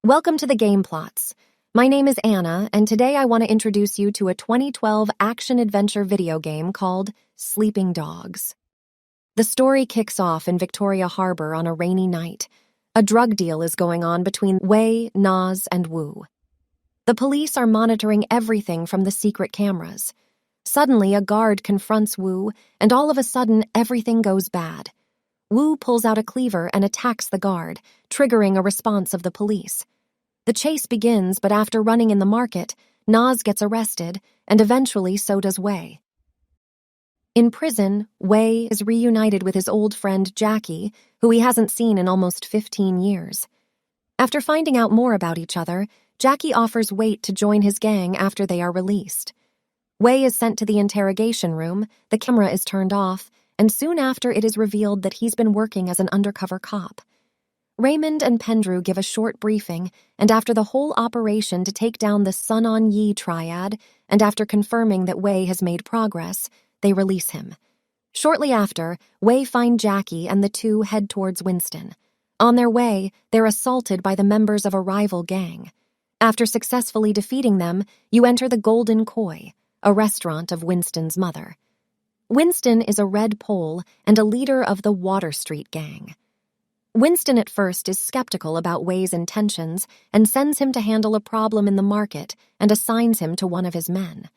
Welcome to the Game Plots. My name is Anna, and today I want to introduce you to a 2012 action-adventure video game called Sleeping Dogs. The story kicks off in Victoria Harbor on a rainy night. A drug deal is going on between Wei, Naz, and Wu. The police are monitoring everything from the secret cameras. Suddenly, a guard confronts Wu, and all of a sudden, everything goes bad. Wu pulls out a cleaver and attacks the guard, triggering a response of the police. The chase begins, but after running in the market, Naz gets arrested, and eventually so does Wei. In prison, Wei is reunited with his old friend Jackie, who he hasn't seen in almost 15 years. After finding out more about each other, Jackie offers Wei to join his gang after they are released. Wei is sent to the interrogation room, the camera is turned off, and soon after it is revealed that he's been working as an undercover cop. Raymond and Pendrew give a short briefing, and after the whole operation to take down the Sun On Yi Triad, and after confirming that Wei has made progress, they release him. Shortly after, Wei find Jackie and the two head towards Winston. On their way, they're assaulted by the members of a rival gang. After successfully defeating them, you enter the Golden Koi, a restaurant of Winston's mother. Winston is a red pole and a leader of the Water Street gang. Winston at first is skeptical about Wei's intentions and sends him to handle a problem in the market and assigns him to one of his men.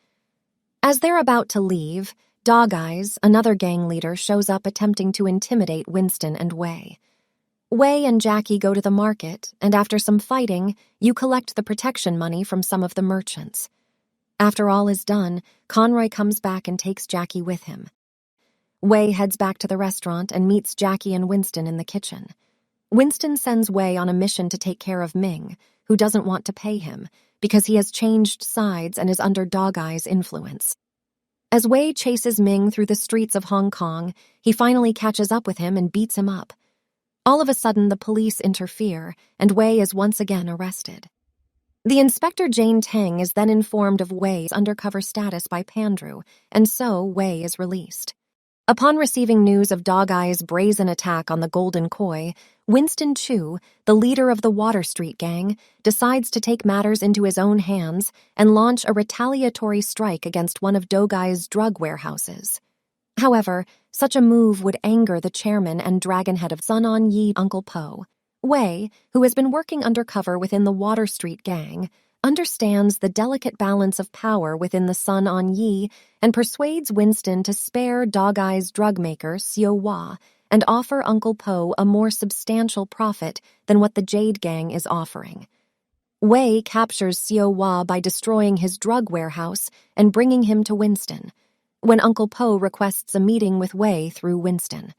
As they're about to leave, Dog Eyes, another gang leader, shows up attempting to intimidate Winston and Wei. Wei and Jackie go to the market, and after some fighting, you collect the protection money from some of the merchants. After all is done, Conroy comes back and takes Jackie with him. Wei heads back to the restaurant and meets Jackie and Winston in the kitchen. Winston sends Wei on a mission to take care of Ming, who doesn't want to pay him because he has changed sides and is under Dog Eye's influence. As Wei chases Ming through the streets of Hong Kong, he finally catches up with him and beats him up. All of a sudden, the police interfere, and Wei is once again arrested. The Inspector Jane Tang is then informed of Wei's undercover status by Pendrew, and so Wei is released. Upon receiving news of Dog Eye's brazen attack on the Golden Koi, Winston Chu, the leader of the Water Street gang, decides to take matters into his own hands and launch a retaliatory strike against one of Dog Eye's drug warehouses. However, such a move would anger the chairman and dragonhead of Sun On Yi, Uncle Po. Wei, who has been working undercover within the Water Street gang, understands the delicate balance of power within the Sun On Yi and persuades Winston to spare Dog Eye's drug maker, Xiao Hua, and offer Uncle Po a more substantial profit than what the Jade Gang is offering. Wei captures Xiao Hua by destroying his drug warehouse and bringing him to Winston, when Uncle Po requests a meeting with Wei through Winston.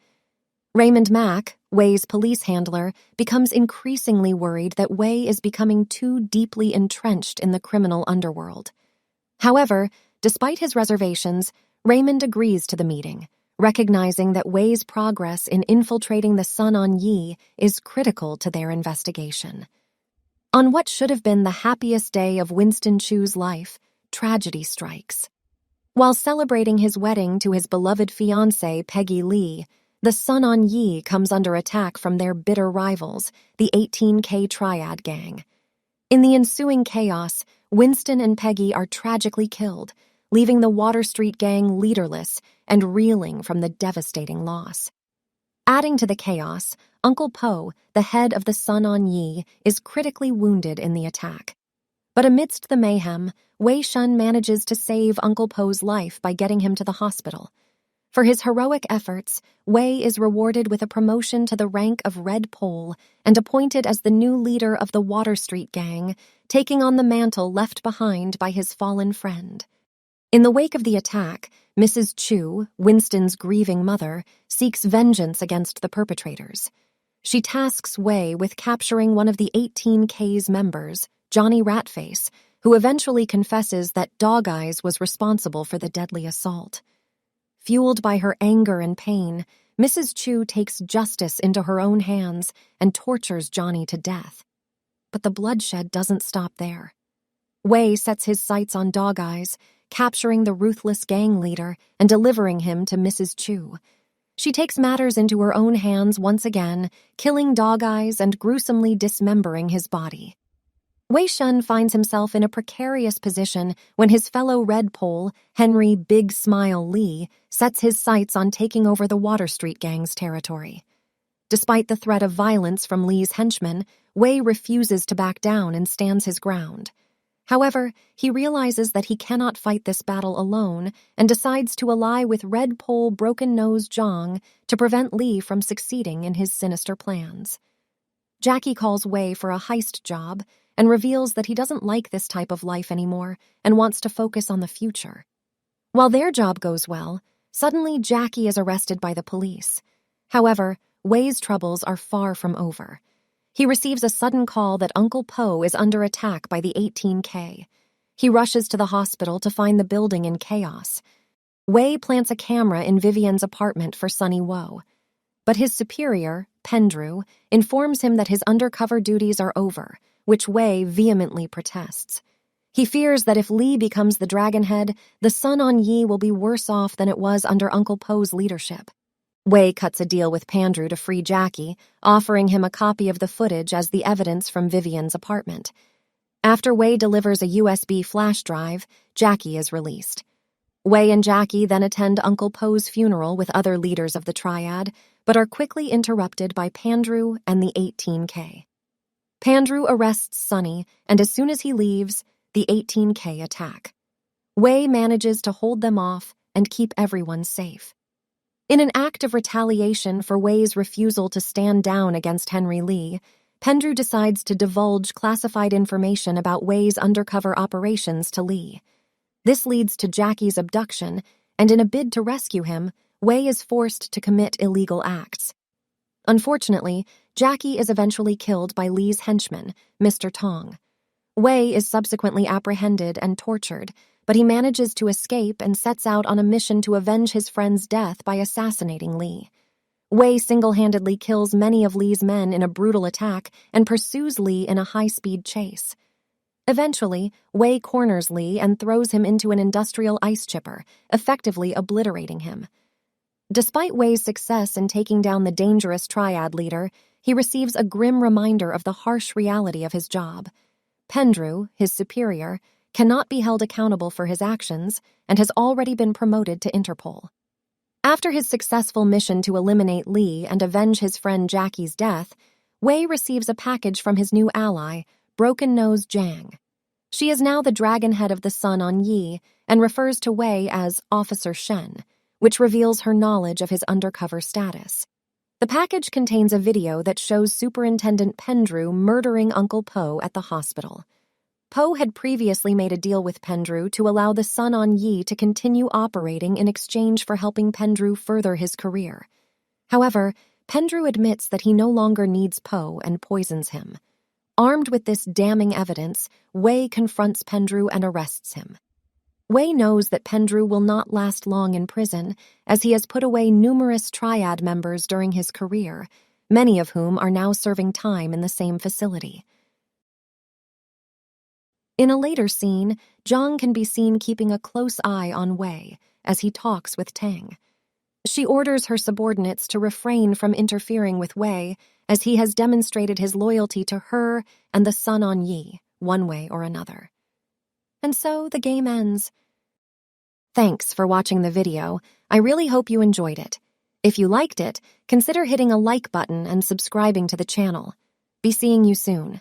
Raymond Mack, Wei's police handler, becomes increasingly worried that Wei is becoming too deeply entrenched in the criminal underworld. However, despite his reservations, Raymond agrees to the meeting, recognizing that Wei's progress in infiltrating the Sun On Yi is critical to their investigation. On what should have been the happiest day of Winston Chu's life, tragedy strikes. While celebrating his wedding to his beloved fiancée, Peggy Lee, the Sun On Yi comes under attack from their bitter rivals, the 18K Triad gang. In the ensuing chaos, Winston and Peggy are tragically killed, leaving the Water Street gang leaderless and reeling from the devastating loss. Adding to the chaos, Uncle Po, the head of the Sun On Yi, is critically wounded in the attack. But amidst the mayhem, Wei Shen manages to save Uncle Po's life by getting him to the hospital. For his heroic efforts, Wei is rewarded with a promotion to the rank of Red Pole and appointed as the new leader of the Water Street gang, taking on the mantle left behind by his fallen friend. In the wake of the attack, Mrs. Chu, Winston's grieving mother, seeks vengeance against the perpetrators. She tasks Wei with capturing one of the 18K's members, Johnny Ratface, who eventually confesses that Dog Eyes was responsible for the deadly assault. Fueled by her anger and pain, Mrs. Chu takes justice into her own hands and tortures Johnny to death. But the bloodshed doesn't stop there. Wei sets his sights on Dog Eyes, capturing the ruthless gang leader and delivering him to Mrs. Chu. She takes matters into her own hands once again, killing Dog Eyes and gruesomely dismembering his body. Wei Shen finds himself in a precarious position when his fellow Red Pole, Henry Big Smile Lee, sets his sights on taking over the Water Street Gang's territory. Despite the threat of violence from Lee's henchmen, Wei refuses to back down and stands his ground. However, he realizes that he cannot fight this battle alone and decides to ally with Red Pole Broken Nose Zhang to prevent Lee from succeeding in his sinister plans. Jackie calls Wei for a heist job and reveals that he doesn't like this type of life anymore and wants to focus on the future. While their job goes well, suddenly Jackie is arrested by the police. However, Wei's troubles are far from over. He receives a sudden call that Uncle Po is under attack by the 18K. He rushes to the hospital to find the building in chaos. Wei plants a camera in Vivian's apartment for Sunny Woe. But his superior, Pendrew, informs him that his undercover duties are over, which Wei vehemently protests. He fears that if Lee becomes the Dragonhead, the Sun on Yi will be worse off than it was under Uncle Po's leadership. Wei cuts a deal with Pendrew to free Jackie, offering him a copy of the footage as the evidence from Vivian's apartment. After Wei delivers a USB flash drive, Jackie is released. Wei and Jackie then attend Uncle Po's funeral with other leaders of the Triad, but are quickly interrupted by Pendrew and the 18K. Pendrew arrests Sunny, and as soon as he leaves, the 18K attack. Wei manages to hold them off and keep everyone safe. In an act of retaliation for Wei's refusal to stand down against Henry Lee, Pendrew decides to divulge classified information about Wei's undercover operations to Lee. This leads to Jackie's abduction, and in a bid to rescue him, Wei is forced to commit illegal acts. Unfortunately, Jackie is eventually killed by Lee's henchman, Mr. Tong. Wei is subsequently apprehended and tortured, but he manages to escape and sets out on a mission to avenge his friend's death by assassinating Lee. Wei single-handedly kills many of Lee's men in a brutal attack and pursues Lee in a high-speed chase. Eventually, Wei corners Lee and throws him into an industrial ice chipper, effectively obliterating him. Despite Wei's success in taking down the dangerous Triad leader, he receives a grim reminder of the harsh reality of his job. Pendrew, his superior, cannot be held accountable for his actions and has already been promoted to Interpol. After his successful mission to eliminate Lee and avenge his friend Jackie's death, Wei receives a package from his new ally, Broken Nose Zhang. She is now the Dragonhead of the Sun on Yi and refers to Wei as Officer Shen, which reveals her knowledge of his undercover status. The package contains a video that shows Superintendent Pendrew murdering Uncle Po at the hospital. Po had previously made a deal with Pendrew to allow the Sun on Yi to continue operating in exchange for helping Pendrew further his career. However, Pendrew admits that he no longer needs Po and poisons him. Armed with this damning evidence, Wei confronts Pendrew and arrests him. Wei knows that Pendrew will not last long in prison, as he has put away numerous Triad members during his career, many of whom are now serving time in the same facility. In a later scene, Zhang can be seen keeping a close eye on Wei as he talks with Tang. She orders her subordinates to refrain from interfering with Wei, as he has demonstrated his loyalty to her and the Sun on Yi, one way or another. And so the game ends. Thanks for watching the video. I really hope you enjoyed it. If you liked it, consider hitting a like button and subscribing to the channel. Be seeing you soon.